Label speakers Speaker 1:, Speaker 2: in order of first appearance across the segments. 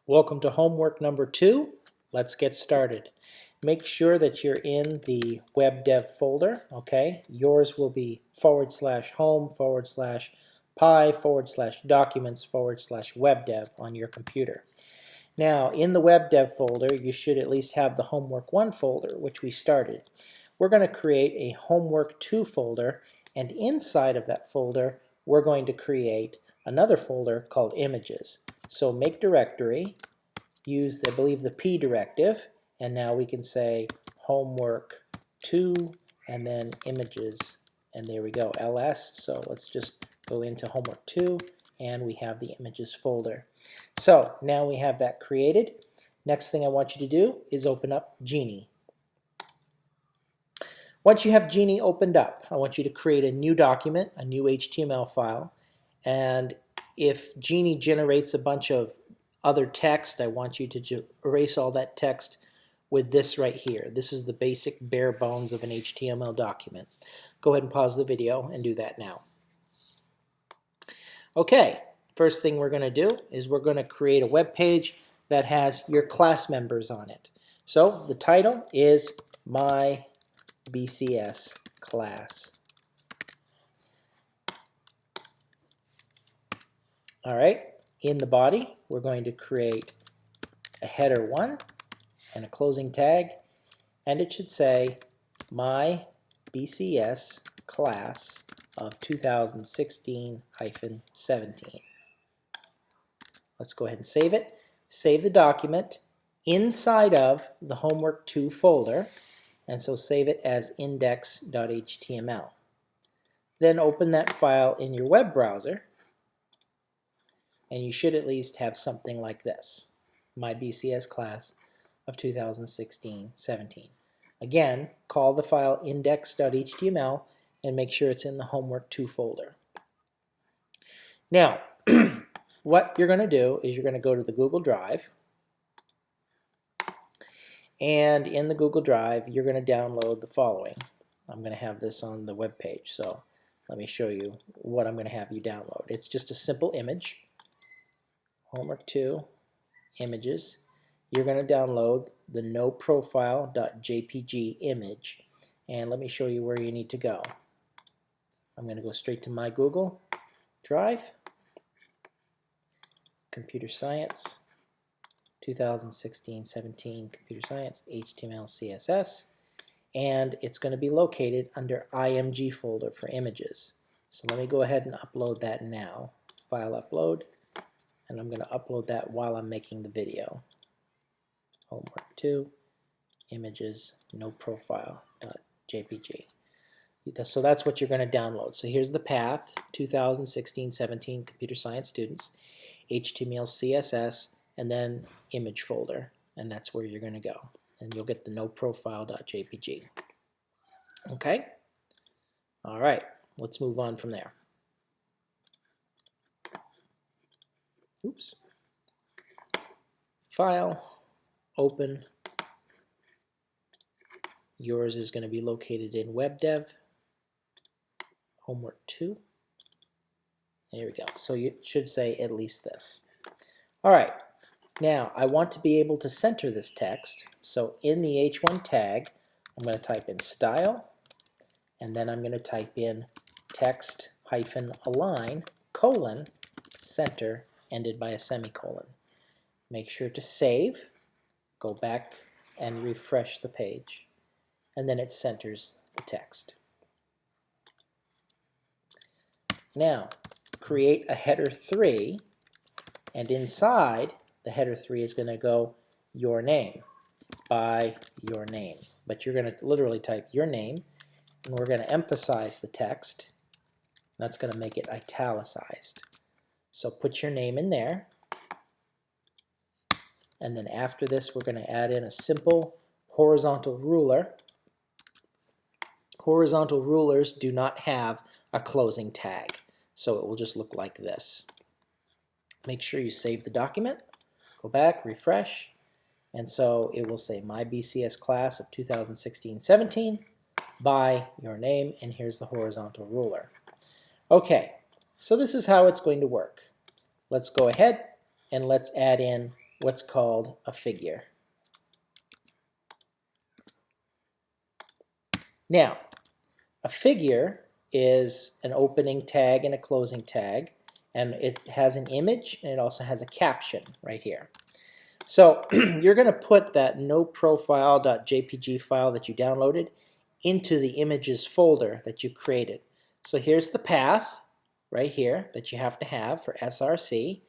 Speaker 1: Welcome to homework number 2. Let's get started. Make sure that you're in the web dev folder, okay? Yours will be /home/pi/documents/web dev on your computer. Now, in the web dev folder, you should at least have the homework 1 folder, which we started. We're going to create a homework 2 folder, and inside of that folder, we're going to create another folder called images. So make directory, use, I believe, the P directive, and now we can say homework 2 and then images, and there we go, ls. So let's just go into homework 2 and we have the images folder. So now we have that created. Next thing I want you to do is open up Genie. Once you have Genie opened up, I want you to create a new document, a new HTML file, and if Genie generates a bunch of other text, I want you to erase all that text with this right here. This is the basic bare bones of an HTML document. Go ahead and pause the video and do that now. Okay, first thing we're going to do is we're going to create a web page that has your class members on it. So the title is My BCS Class. All right, in the body, we're going to create a header 1 and a closing tag, and it should say My BCS Class of 2016-17. Let's go ahead and save it. Save the document inside of the homework 2 folder, and so save it as index.html. Then open that file in your web browser, and you should at least have something like this. My BCS Class of 2016-17. Again, call the file index.html and make sure it's in the homework 2 folder. Now, what you're going to do is you're going to go to the Google Drive, and in the Google Drive you're going to download the following. I'm going to have this on the web page, so let me show you what I'm going to have you download. It's just a simple image, homework 2, images. You're going to download the noprofile.jpg image, and let me show you where you need to go. I'm going to go straight to my Google Drive, Computer Science, 2016-17 Computer Science, HTML, CSS, and it's going to be located under IMG folder for images. So let me go ahead and upload that now. File upload, and I'm going to upload that while I'm making the video. Homework 2, images, noprofile.jpg. So that's what you're going to download. So here's the path, 2016-17 Computer Science students, HTML, CSS, and then image folder, and that's where you're going to go. And you'll get the noprofile.jpg. Okay? All right, let's move on from there. Oops. File, open. Yours is going to be located in WebDev. Homework 2. There we go. So you should say at least this. All right. Now I want to be able to center this text. So in the H1 tag, I'm going to type in style, and then I'm going to type in text-align, center, ended by a semicolon. Make sure to save, go back and refresh the page, and then it centers the text. Now, create a header 3, and inside the header 3 is going to go your name, by your name. But you're going to literally type your name, and we're going to emphasize the text. That's going to make it italicized. So put your name in there, and then after this we're going to add in a simple horizontal ruler. Horizontal rulers do not have a closing tag, so it will just look like this. Make sure you save the document, go back, refresh, and so it will say My BCS Class of 2016-17 by your name, and here's the horizontal ruler. Okay, so this is how it's going to work. Let's go ahead and let's add in what's called a figure. Now, a figure is an opening tag and a closing tag, and it has an image and it also has a caption right here. So you're going to put that noprofile.jpg file that you downloaded into the images folder that you created. So here's the path right here that you have to have for SRC.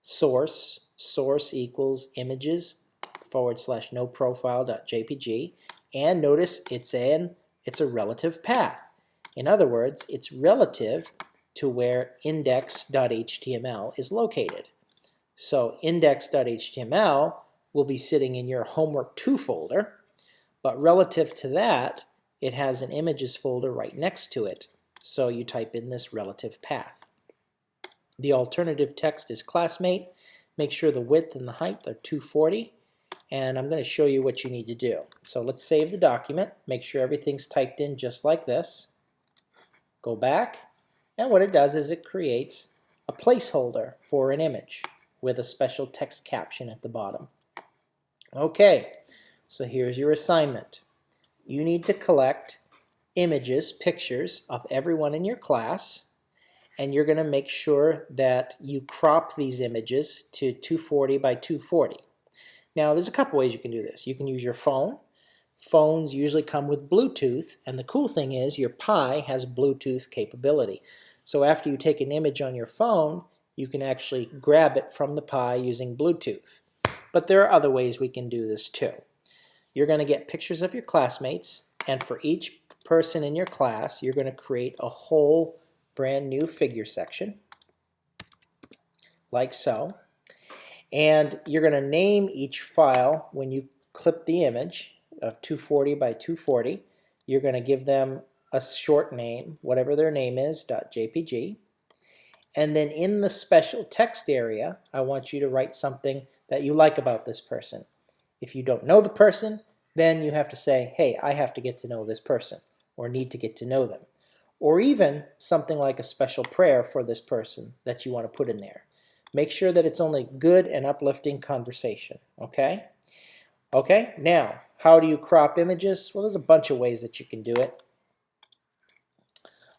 Speaker 1: Source equals images / noprofile.jpg, and notice it's a relative path. In other words, it's relative to where index.html is located. So index.html will be sitting in your homework 2 folder, but relative to that, it has an images folder right next to it. So you type in this relative path. The alternative text is classmate. Make sure the width and the height are 240, and I'm going to show you what you need to do. So let's save the document. Make sure everything's typed in just like this. Go back, and what it does is it creates a placeholder for an image with a special text caption at the bottom. Okay, so here's your assignment. You need to collect images, pictures of everyone in your class, and you're going to make sure that you crop these images to 240 by 240. Now, there's a couple ways you can do this. You can use your phone. Phones usually come with Bluetooth, and the cool thing is your Pi has Bluetooth capability. So after you take an image on your phone, you can actually grab it from the Pi using Bluetooth. But there are other ways we can do this too. You're going to get pictures of your classmates, and for each person in your class, you're going to create a whole brand new figure section, like so. And you're going to name each file when you clip the image of 240 by 240. You're going to give them a short name, whatever their name is, .jpg. And then in the special text area, I want you to write something that you like about this person. If you don't know the person, then you have to say, hey, I have to get to know this person, or need to get to know them. Or even something like a special prayer for this person that you want to put in there. Make sure that it's only good and uplifting conversation, okay? Okay, now, how do you crop images? Well, there's a bunch of ways that you can do it.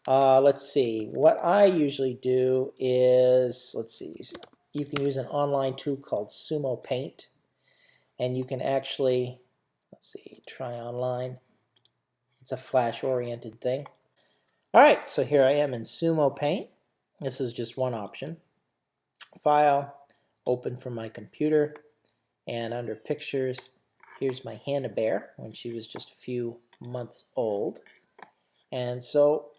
Speaker 1: Let's see, what I usually do is, let's see, you can use an online tool called Sumo Paint, and you can actually, let's see, try online. It's a Flash-oriented thing. All right, so here I am in Sumo Paint. This is just one option. File, open from my computer, and under Pictures, here's my Hannah Bear when she was just a few months old. And so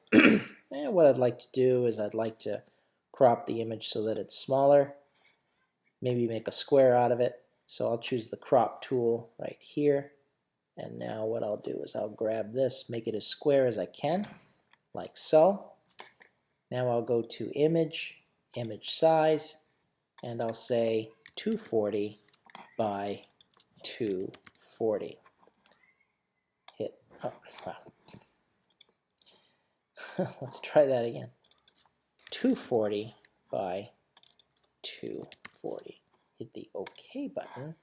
Speaker 1: what I'd like to do is I'd like to crop the image so that it's smaller, maybe make a square out of it. So I'll choose the crop tool right here. And now what I'll do is I'll grab this, make it as square as I can, like so. Now I'll go to Image, Image Size, and I'll say 240 by 240. Hit, oh, wow. Let's try that again. 240 by 240. Hit the OK button,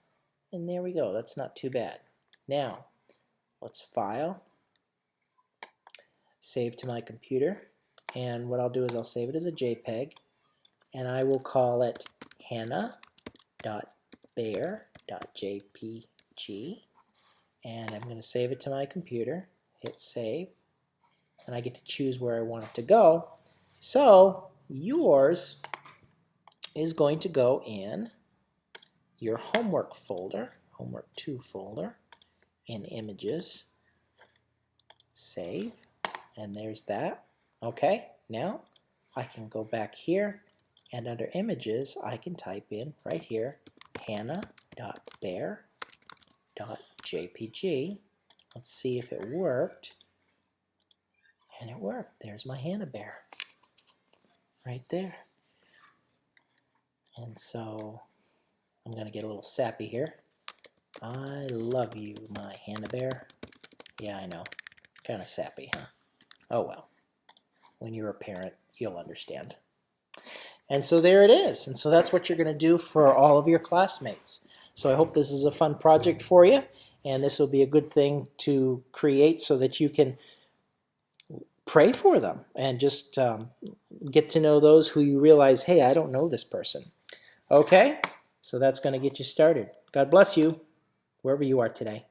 Speaker 1: and there we go. That's not too bad. Now, let's file, save to my computer, and what I'll do is I'll save it as a JPEG, and I will call it hannah.bear.jpg, and I'm going to save it to my computer, hit save, and I get to choose where I want it to go. So yours is going to go in your homework folder, homework 2 folder, in images, save, and there's that. Okay, now I can go back here, and under images I can type in right here hannah.bear.jpg. Let's see if it worked. And it worked. There's my Hannah Bear right there. And so I'm going to get a little sappy here. I love you, my Hannah Bear. Yeah, I know. Kind of sappy, huh? Oh well. When you're a parent, you'll understand. And so there it is. And so that's what you're going to do for all of your classmates. So I hope this is a fun project for you, and this will be a good thing to create so that you can pray for them and just get to know those who you realize, hey, I don't know this person. Okay, so that's going to get you started. God bless you, wherever you are today.